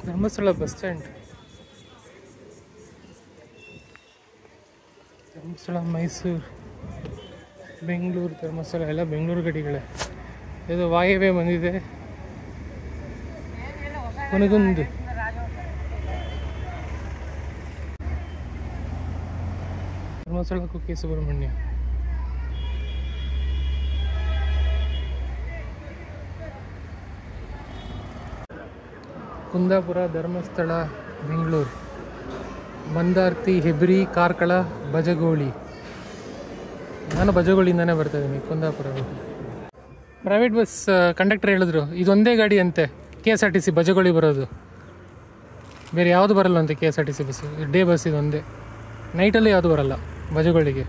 Dharmasthala bus stand. Dharmasthala, Mysuru, Bengaluru, Dharmasthala ಎಲ್ಲ ಬೆಂಗಳೂರು ಗಡಿಗಳೇ. ಇದು ವಾಯವೇ ಬಂದಿದೆ. ಕೊನೆಗೊಂದು ಧರ್ಮಸ್ಥಳ, ಕುಕ್ಕೆ ಸುಬ್ರಹ್ಮಣ್ಯ. ಕುಂದಾಪುರ, ಧರ್ಮಸ್ಥಳ, ಬೆಂಗಳೂರು, ಮಂದಾರ್ತಿ, ಹೆಬ್ರಿ, ಕಾರ್ಕಳ, ಬಜಗೋಳಿ. ನಾನು ಬಜಗೋಳಿಂದನೇ ಬರ್ತಾಯಿದ್ದೀನಿ ಕುಂದಾಪುರ. ಪ್ರೈವೇಟ್ ಬಸ್ ಕಂಡಕ್ಟರ್ ಹೇಳಿದ್ರು ಇದೊಂದೇ ಗಾಡಿ ಅಂತೆ KSRTC ಬಜಗೋಳಿ ಬರೋದು, ಬೇರೆ ಯಾವುದು ಬರಲ್ಲ ಅಂತೆ KSRTC ಬಸ್ಸು. ಡೇ ಬಸ್ ಇದೊಂದೇ, ನೈಟಲ್ಲಿ ಯಾವುದು ಬರಲ್ಲ ಬಜಗೋಳಿಗೆ.